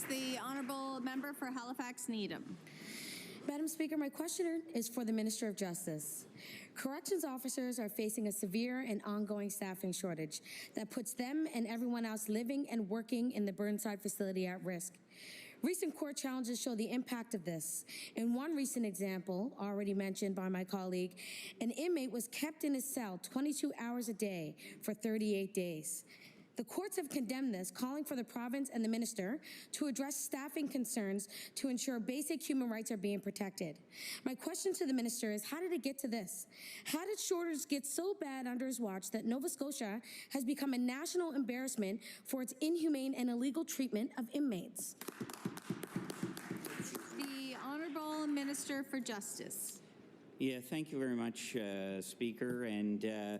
The Honourable Member for Halifax Needham. Madam Speaker, my question is for the Minister of Justice. Corrections officers are facing a severe and ongoing staffing shortage that puts them and everyone else living and working in the Burnside facility at risk. Recent court challenges show the impact of this. In one recent example, already mentioned by my colleague, an inmate was kept in his cell 22 hours a day for 38 days. The courts have condemned this, calling for the province and the minister to address staffing concerns to ensure basic human rights are being protected. My question to the minister is, how did it get to this? How did shortages get so bad under his watch that Nova Scotia has become a national embarrassment for its inhumane and illegal treatment of inmates? The Honourable Minister for Justice. Yeah, thank you very much, Speaker. And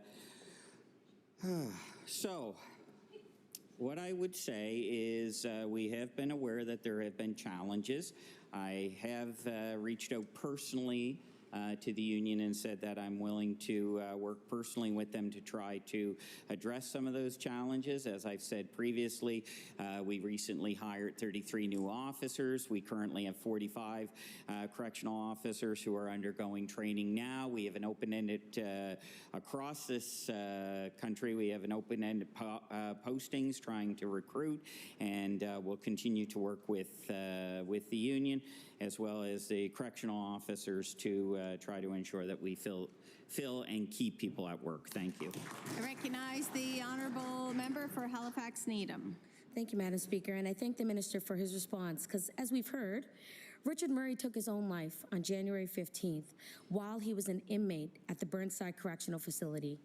so, what I would say is we have been aware that there have been challenges. I have reached out personally to the union and said that I'm willing to work personally with them to try to address some of those challenges. As I've said previously, we recently hired 33 new officers. We currently have 45 correctional officers who are undergoing training now. We have an open-ended, across this country, we have an open-ended postings trying to recruit, and we'll continue to work with the union as well as the correctional officers to try to ensure that we fill and keep people at work. Thank you. I recognize the Honourable Member for Halifax Needham. Thank you, Madam Speaker, and I thank the minister for his response, because as we've heard, Richard Murray took his own life on January 15th while he was an inmate at the Burnside Correctional Facility.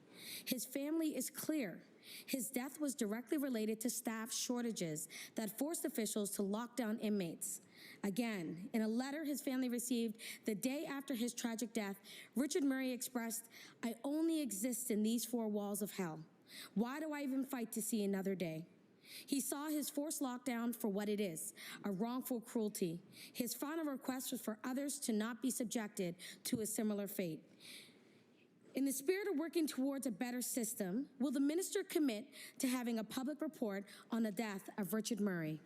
His family is clear. His death was directly related to staff shortages that forced officials to lock down inmates. Again, in a letter his family received the day after his tragic death, Richard Murray expressed, "I only exist in these four walls of hell. Why do I even fight to see another day?" He saw his forced lockdown for what it is, a wrongful cruelty. His final request was for others to not be subjected to a similar fate. In the spirit of working towards a better system, will the minister commit to having a public report on the death of Richard Murray?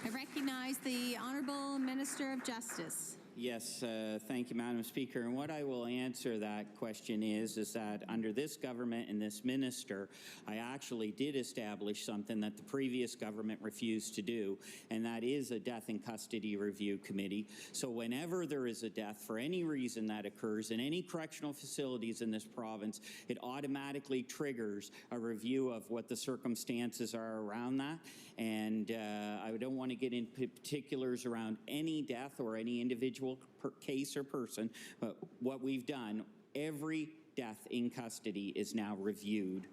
I recognize the Honourable Minister of Justice. Yes, thank you, Madam Speaker. And what I will answer that question is that under this government and this minister, I actually did establish something that the previous government refused to do, and that is a death in custody review committee. So whenever there is a death for any reason that occurs in any correctional facilities in this province, it automatically triggers a review of what the circumstances are around that. And I don't want to get into particulars around any death or any individual case or person, but what we've done, every death in custody is now reviewed